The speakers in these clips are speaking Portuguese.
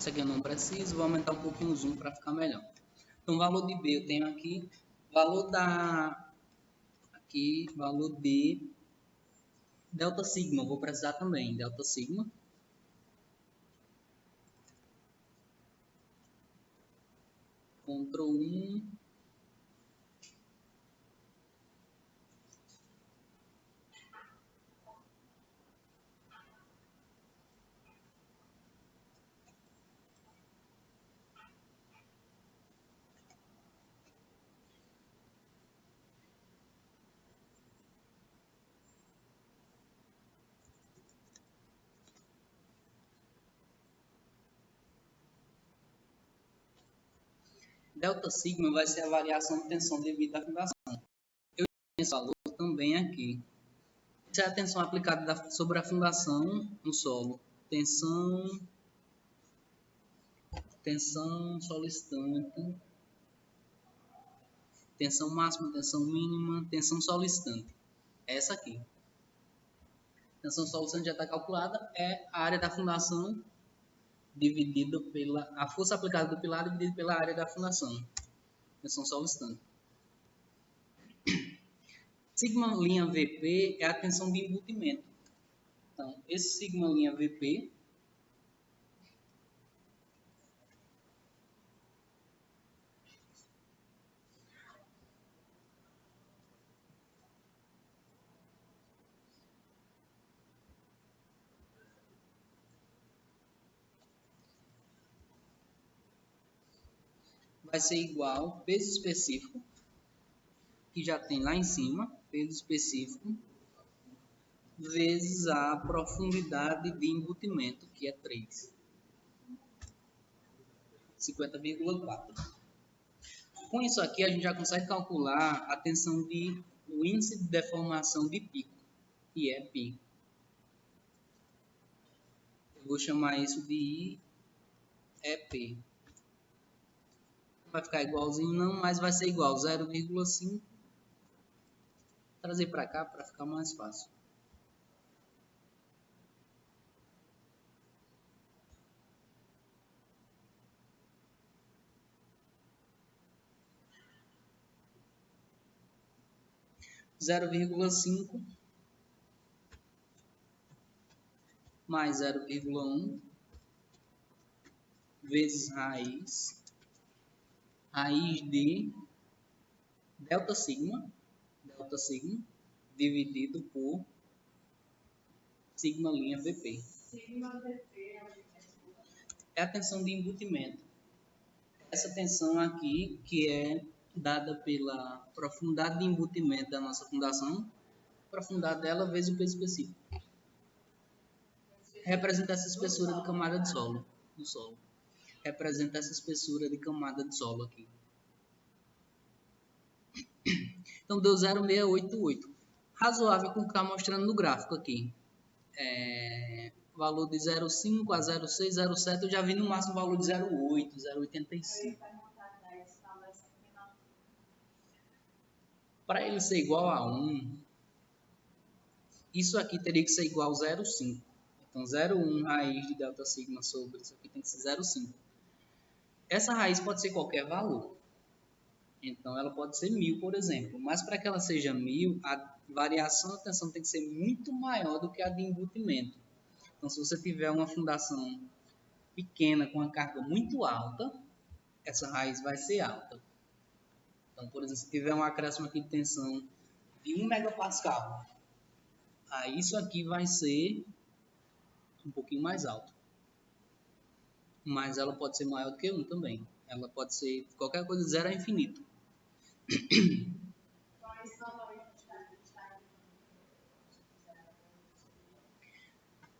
Isso aqui eu não preciso, vou aumentar um pouquinho o zoom para ficar melhor. Então, o valor de B eu tenho aqui, valor de delta sigma, eu vou precisar também, delta sigma. Ctrl 1. Delta sigma vai ser a variação de tensão devido à fundação. Eu tenho esse valor também aqui. Essa é a tensão aplicada sobre a fundação no solo. Tensão solistante, tensão máxima, tensão mínima, tensão solistante. Essa aqui. Tensão solistante já está calculada, é a área da fundação dividido a força aplicada do pilar dividida pela área da fundação. Tensão solistante. Sigma linha VP é a tensão de embutimento. Então, esse sigma linha VP vai ser igual ao peso específico, que já tem lá em cima, peso específico, vezes a profundidade de embutimento, que é 3. 50,4. Com isso aqui, a gente já consegue calcular a tensão o índice de deformação de pico, que é π. Eu vou chamar isso de IEP. Vai ficar igualzinho não, mas vai ser igual 0,5. Trazer para cá para ficar mais fácil. Zero vírgula 5 mais 0,1 vezes raiz de delta sigma dividido por sigma linha VP. Sigma VP é a tensão de embutimento. Essa tensão aqui, que é dada pela profundidade de embutimento da nossa fundação, profundidade dela vezes o peso específico. Representa essa espessura de camada de solo, do solo. Representa essa espessura de camada de solo aqui. Então, deu 0,688. Razoável com o que está mostrando no gráfico aqui. Valor de 0,5 a 0,6, 0,7, eu já vi no máximo valor de 0,8, 0,85. Para ele ser igual a 1, isso aqui teria que ser igual a 0,5. Então, 0,1 raiz de delta sigma sobre isso aqui tem que ser 0,5. Essa raiz pode ser qualquer valor. Então, ela pode ser 1000, por exemplo. Mas para que ela seja 1000, a variação da tensão tem que ser muito maior do que a de embutimento. Então, se você tiver uma fundação pequena com uma carga muito alta, essa raiz vai ser alta. Então, por exemplo, se tiver um acréscimo aqui de tensão de 1 megapascal, aí isso aqui vai ser um pouquinho mais alto. Mas ela pode ser maior do que 1 também. Ela pode ser qualquer coisa de 0 a infinito.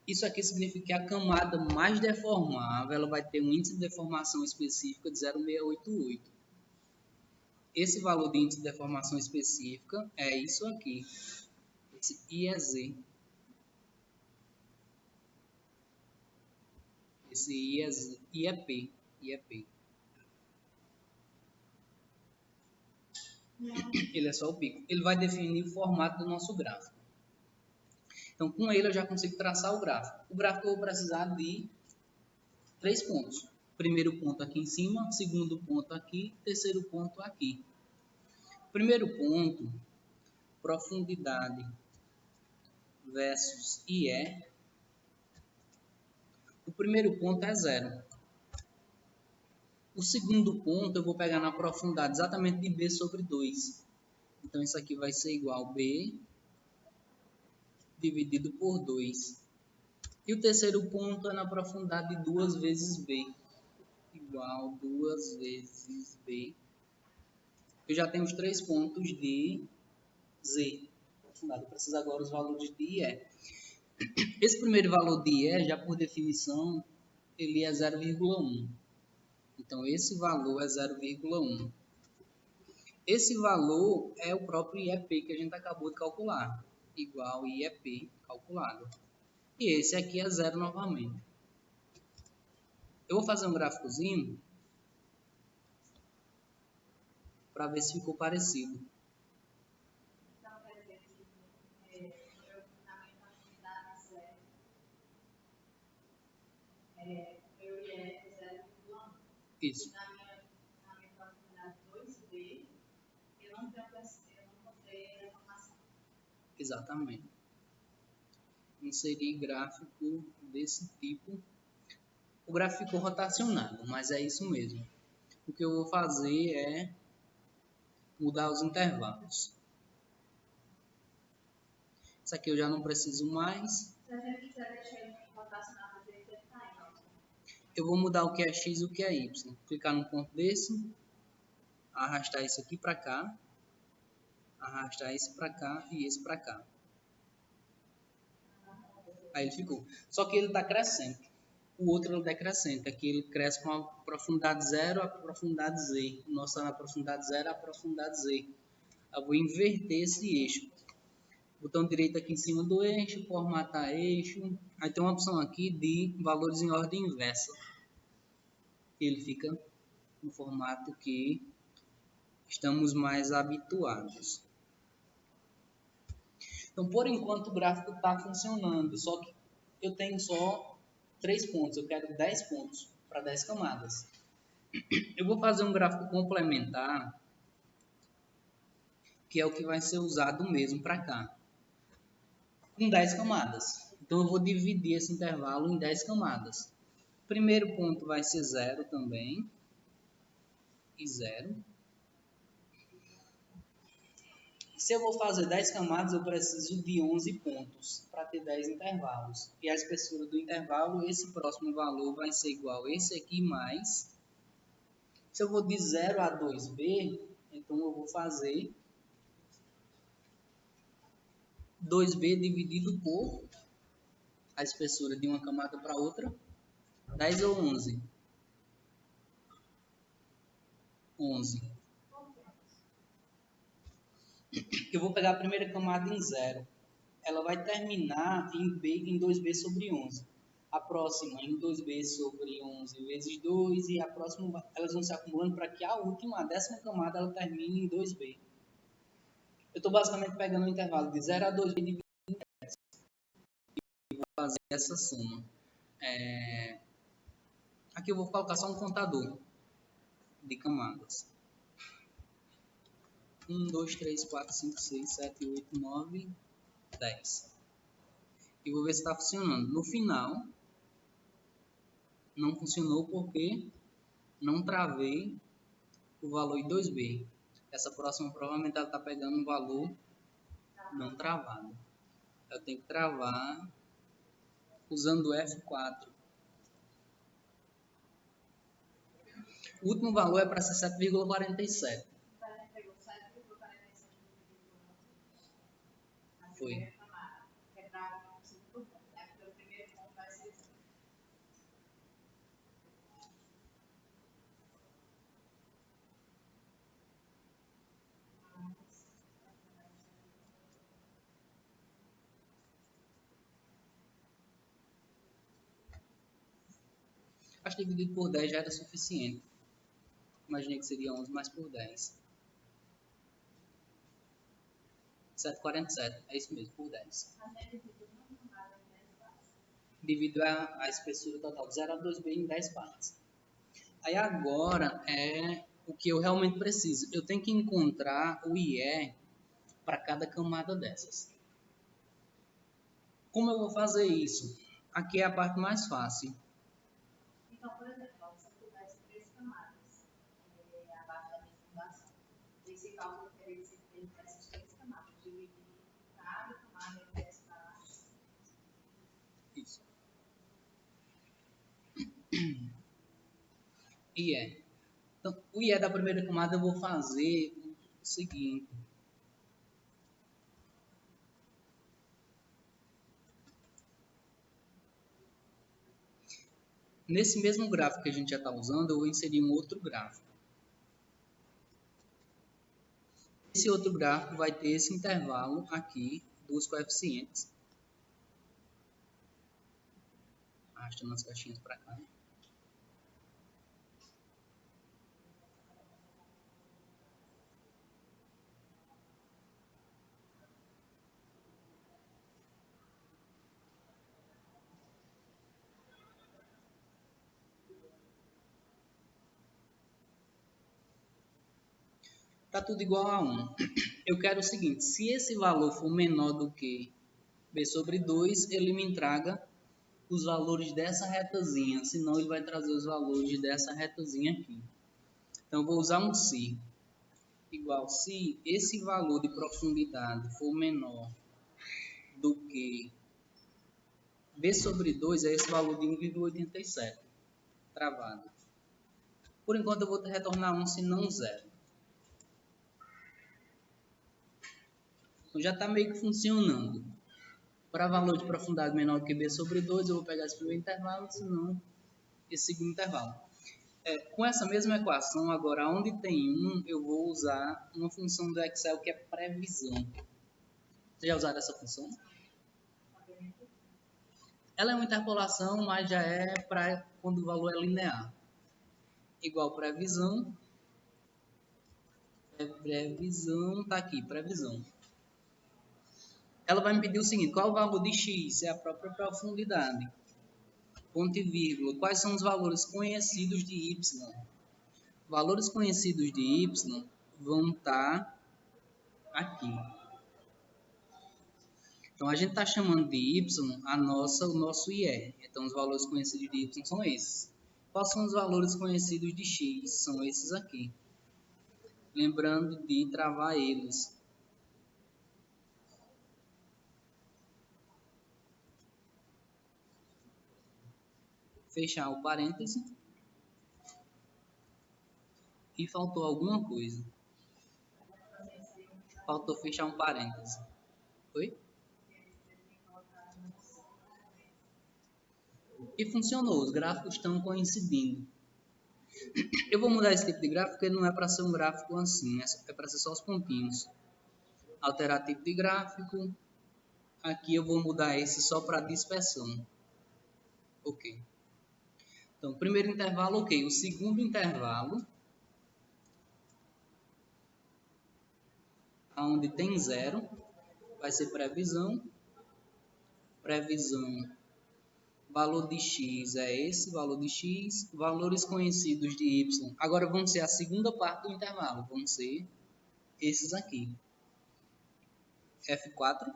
Isso aqui significa que a camada mais deformável ela vai ter um índice de deformação específica de 0,688. Esse valor de índice de deformação específica é isso aqui, esse IEZ. Esse IEP. Ele é só o pico. Ele vai definir o formato do nosso gráfico. Então, com ele eu já consigo traçar o gráfico. O gráfico eu vou precisar de 3 pontos. Primeiro ponto aqui em cima, segundo ponto aqui, terceiro ponto aqui. Primeiro ponto, profundidade versus IE. O primeiro ponto é 0. O segundo ponto eu vou pegar na profundidade exatamente de B sobre 2. Então, isso aqui vai ser igual a B dividido por 2. E o terceiro ponto é na profundidade de 2 vezes B. Igual a 2 vezes B. Eu já tenho os 3 pontos de Z. Eu preciso agora os valores de IE. Esse primeiro valor de IE, já por definição, ele é 0,1. Então, esse valor é 0,1. Esse valor é o próprio IEP que a gente acabou de calcular. Igual IEP calculado. E esse aqui é 0 novamente. Eu vou fazer um gráficozinho para ver se ficou parecido. Então, quer dizer que na minha profundidade zero, eu ia 0,1. Isso. Na minha profundidade 2B, eu não vou ter informação. Exatamente. Inserir gráfico desse tipo. O gráfico ficou rotacionado, mas é isso mesmo. O que eu vou fazer é mudar os intervalos. Isso aqui eu já não preciso mais. Se a gente quiser deixar ele rotacionado, ele está aí. Eu vou mudar o que é x e o que é y. Clicar num ponto desse, arrastar isso aqui para cá, arrastar esse para cá e esse para cá. Aí ele ficou. Só que ele está crescente. O outro é decrescente. Aqui ele cresce com a profundidade 0 a profundidade z. O nosso está na profundidade 0 a profundidade z. Eu vou inverter esse eixo. Botão direito aqui em cima do eixo, formatar eixo. Aí tem uma opção aqui de valores em ordem inversa. Ele fica no formato que estamos mais habituados. Então, por enquanto, o gráfico está funcionando, só que eu tenho só 3 pontos, eu quero 10 pontos para 10 camadas. Eu vou fazer um gráfico complementar, que é o que vai ser usado mesmo para cá, com 10 camadas. Então, eu vou dividir esse intervalo em 10 camadas. O primeiro ponto vai ser 0 também, e 0. Se eu vou fazer 10 camadas, eu preciso de 11 pontos para ter 10 intervalos. E a espessura do intervalo, esse próximo valor vai ser igual a esse aqui mais. Se eu vou de 0 a 2b, então eu vou fazer 2b dividido por a espessura de uma camada para outra. 10 ou 11? 11. Eu vou pegar a primeira camada em 0. Ela vai terminar em 2b sobre 11. A próxima em 2b sobre 11 vezes 2 e a próxima elas vão se acumulando para que a última, a 10ª camada, ela termine em 2b. Eu estou basicamente pegando o intervalo de 0 a 2b dividido em 10 e vou fazer essa soma. Aqui eu vou colocar só um contador de camadas. 1, 2, 3, 4, 5, 6, 7, 8, 9, 10. E vou ver se está funcionando. No final, não funcionou porque não travei o valor em 2b. Essa próxima provavelmente ela está pegando um valor não travado. Eu tenho que travar usando o F4. O último valor é para ser 7,47. Foi. Acho que dividido por 10 já era suficiente. Imaginei que seria 11 mais por 10. 7,47. É isso mesmo, por 10. Divido a espessura total de 0 a 2b em 10 partes. Aí agora é o que eu realmente preciso. Eu tenho que encontrar o IE para cada camada dessas. Como eu vou fazer isso? Aqui é a parte mais fácil. Então, por exemplo, se eu tivesse 3 camadas abaixo da minha fundação, esse cálculo teria que ser feito nessas 3 camadas, dividir cada camada em 10 partes. Isso. IE. Então, o IE da primeira camada eu vou fazer o seguinte. Nesse mesmo gráfico que a gente já está usando, eu vou inserir um outro gráfico. Esse outro gráfico vai ter esse intervalo aqui dos coeficientes. Arrastando as caixinhas para cá. Está tudo igual a 1. Eu quero o seguinte, se esse valor for menor do que B sobre 2, ele me traga os valores dessa retazinha, senão ele vai trazer os valores dessa retazinha aqui. Então, eu vou usar um se. Igual, se esse valor de profundidade for menor do que B sobre 2, é esse valor de 1,87. Travado. Por enquanto, eu vou retornar 1, se não 0. Então, já está meio que funcionando. Para valor de profundidade menor do que B sobre 2, eu vou pegar esse primeiro intervalo, senão esse segundo intervalo. Com essa mesma equação, agora onde tem 1, eu vou usar uma função do Excel que é previsão. Você já usaram essa função? Ela é uma interpolação, mas já é para quando o valor é linear. Igual previsão. Previsão, tá aqui, previsão. Ela vai me pedir o seguinte, qual é o valor de x? É a própria profundidade. Ponto e vírgula. Quais são os valores conhecidos de y? Valores conhecidos de y vão estar aqui. Então, a gente está chamando de y o nosso IE. Então, os valores conhecidos de y são esses. Quais são os valores conhecidos de x? São esses aqui. Lembrando de travar eles. Fechar o parêntese. E faltou alguma coisa. Faltou fechar um parêntese. Oi? E funcionou. Os gráficos estão coincidindo. Eu vou mudar esse tipo de gráfico porque não é para ser um gráfico assim. É para ser só os pontinhos. Alterar tipo de gráfico. Aqui eu vou mudar esse só para dispersão. Ok. Então, primeiro intervalo, ok. O segundo intervalo, onde tem 0, vai ser previsão. Previsão, valor de x é esse, valor de x. Valores conhecidos de y. Agora vão ser a segunda parte do intervalo. Vão ser esses aqui. F4.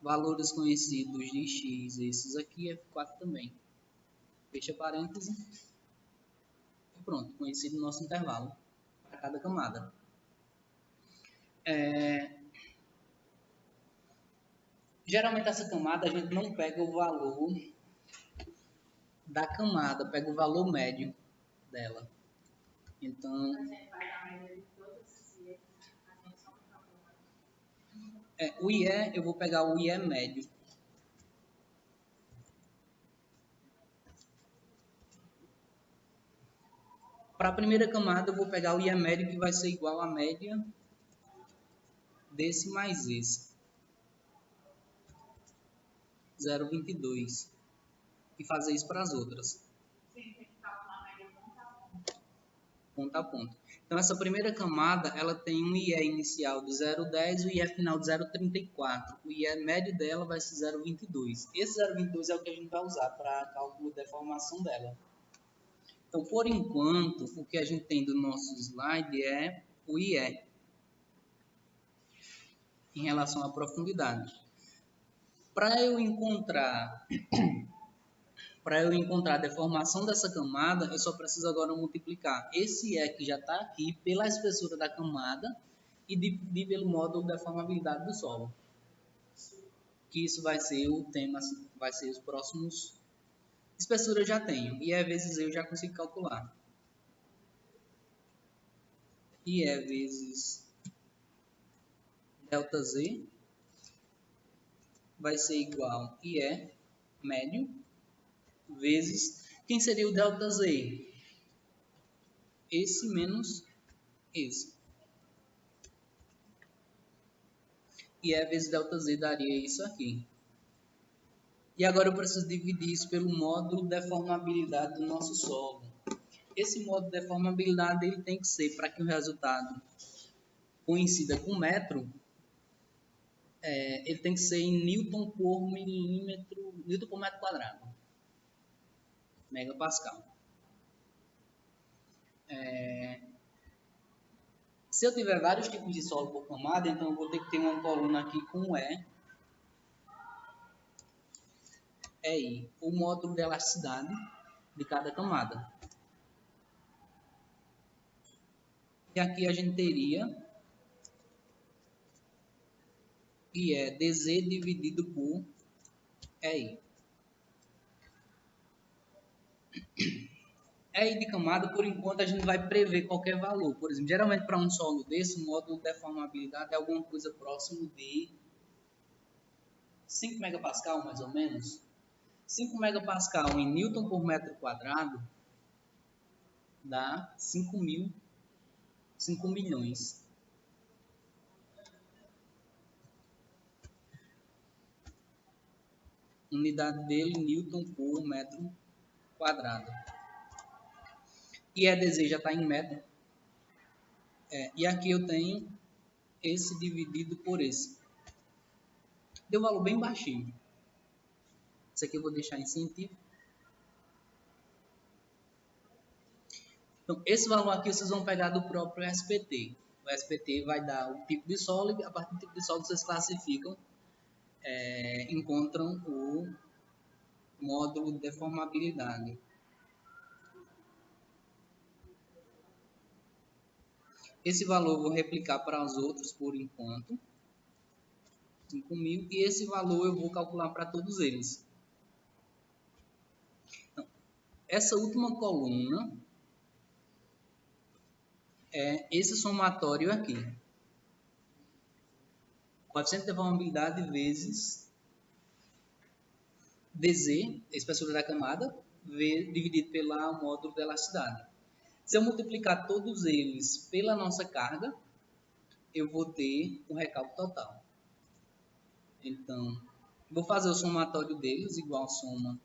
Valores conhecidos de x, esses aqui, F4 também. Fecha parêntese. E pronto, conhecido o nosso intervalo para cada camada. Geralmente essa camada a gente não pega o valor da camada, pega o valor médio dela. Então, o IE, eu vou pegar o IE médio. Para a primeira camada, eu vou pegar o IE médio, que vai ser igual à média desse mais esse. 0,22. E fazer isso para as outras. Ponto a ponto. Então, essa primeira camada, ela tem um IE inicial de 0,10 e o IE final de 0,34. O IE médio dela vai ser 0,22. Esse 0,22 é o que a gente vai usar para cálculo de deformação dela. Então, por enquanto, o que a gente tem do nosso slide é o IE, em relação à profundidade. Para eu encontrar a deformação dessa camada, eu só preciso agora multiplicar esse E que já está aqui pela espessura da camada e dividir pelo módulo de deformabilidade do solo. Que isso vai ser o tema, vai ser os próximos. Espessura eu já tenho, e E vezes eu já consigo calcular. E E vezes delta Z vai ser igual a IE médio vezes, quem seria o delta Z? Esse menos esse. E E vezes delta Z daria isso aqui. E agora eu preciso dividir isso pelo módulo de deformabilidade do nosso solo. Esse módulo de deformabilidade ele tem que ser, para que o resultado coincida com metro, ele tem que ser em Newton por milímetro, Newton por metro quadrado, megapascal. Se eu tiver vários tipos de solo por camada, então eu vou ter que ter uma coluna aqui com I, o módulo de elasticidade de cada camada. E aqui a gente teria que é dz dividido por EI. EI de camada, por enquanto, a gente vai prever qualquer valor. Por exemplo, geralmente para um solo desse, o módulo de deformabilidade é alguma coisa próximo de 5 megapascal, mais ou menos. 5 megapascal em Newton por metro quadrado dá 5 milhões. Unidade dele, Newton por metro quadrado. E EDZ já está em metro. E aqui eu tenho esse dividido por esse. Deu um valor bem baixinho. Isso aqui eu vou deixar em centímetro. Então, esse valor aqui vocês vão pegar do próprio SPT. O SPT vai dar o tipo de solo e a partir do tipo de solo vocês classificam, encontram o módulo de deformabilidade. Esse valor eu vou replicar para os outros por enquanto. 5.000. E esse valor eu vou calcular para todos eles. Então, essa última coluna é esse somatório aqui. Coeficiente de deformabilidade vezes dz, a espessura da camada, dividido pelo módulo de elasticidade. Se eu multiplicar todos eles pela nossa carga, eu vou ter o recálculo total. Então, vou fazer o somatório deles igual soma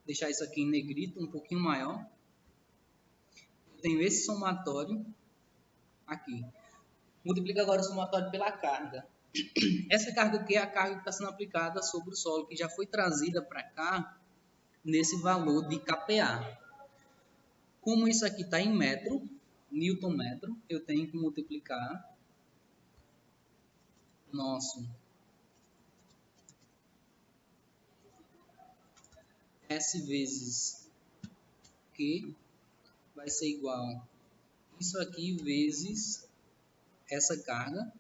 deixar isso aqui em negrito, um pouquinho maior. Eu tenho esse somatório aqui. Multiplica agora o somatório pela carga. Essa carga aqui é a carga que está sendo aplicada sobre o solo, que já foi trazida para cá nesse valor de kPa. Como isso aqui está em metro, Newton metro, eu tenho que multiplicar nosso S vezes Q vai ser igual a isso aqui vezes essa carga.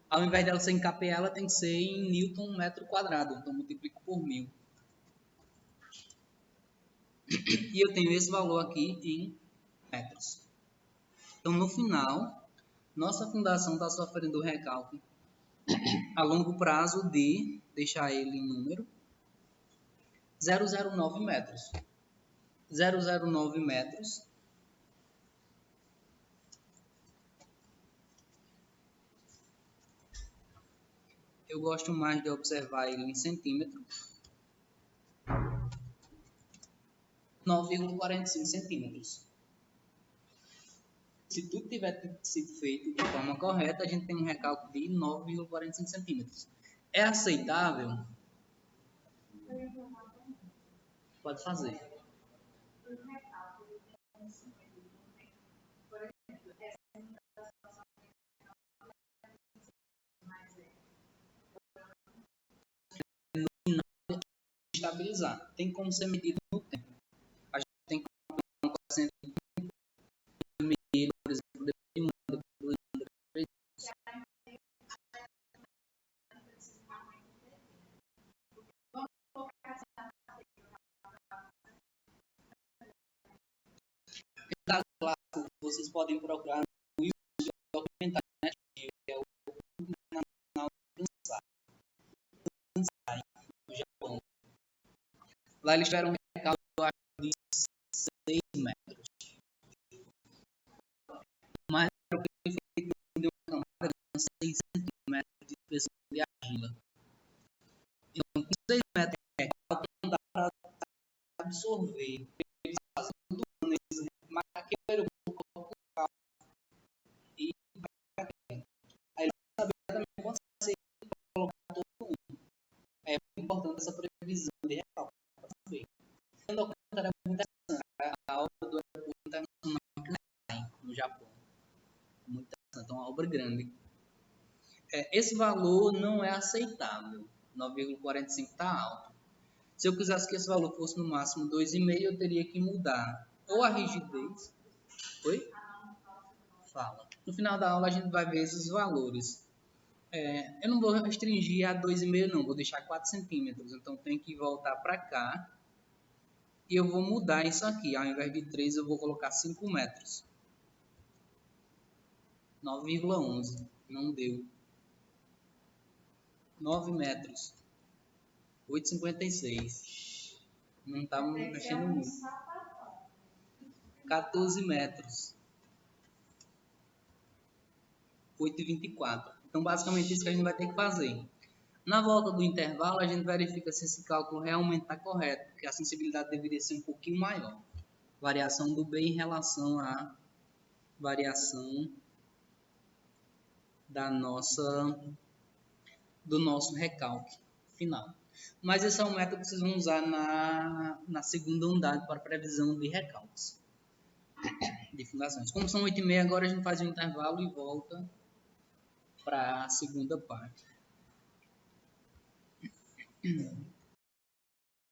Ao invés dela ser em kPa, ela tem que ser em Newton metro quadrado. Então, multiplico por 1000. E eu tenho esse valor aqui em metros. Então, no final, nossa fundação está sofrendo o recálculo a longo prazo de, deixar ele em número, 009 metros. 009 metros eu gosto mais de observar ele em centímetro. 9,45 centímetros. Se tudo tiver sido feito de forma correta, a gente tem um recálculo de 9,45 centímetros. É aceitável? Pode fazer. Estabilizar. Tem como ser medido no tempo. A gente tem que calcular um coeficiente de tempo, medir, por exemplo, depois de um ano, depois de 2 anos, depois de 3 anos. Caso clássico, vocês podem procurar no YouTube documentário, né, que é o Nacional Kansai, no Japão. Lá eles tiveram um recálculo de 6 metros. Mas o que foi feito de uma camada de 6 centímetros de espessura de argila. Então, com 6 metros de recálculo, não dá para absorver. Eles fazem todo ano, eles marcam aquele local e aí eles sabem exatamente quanto vai ser colocado todo ano. É muito importante essa previsão de recálculo para saber. É um documentário muito interessante. A obra do Aeroporto Internacional de Kansai, no Japão. Muito interessante, é uma obra grande. Esse valor não é aceitável. 9,45 está alto. Se eu quisesse que esse valor fosse no máximo 2,5, eu teria que mudar ou a rigidez. Oi? Fala. No final da aula a gente vai ver esses valores. Eu não vou restringir a 2,5 não, vou deixar 4 centímetros. Então tem que voltar para cá. E eu vou mudar isso aqui. Ao invés de 3, eu vou colocar 5 metros. 9,11. Não deu. 9 metros. 8,56. Não está mexendo muito. 14 metros. 8,24. Então, basicamente, isso que a gente vai ter que fazer. Na volta do intervalo, a gente verifica se esse cálculo realmente está correto, porque a sensibilidade deveria ser um pouquinho maior. Variação do B em relação à variação do nosso recalque final. Mas esse é um método que vocês vão usar na segunda unidade para previsão de recalques de fundações. Como são 8h30, agora a gente faz um intervalo e volta para a segunda parte.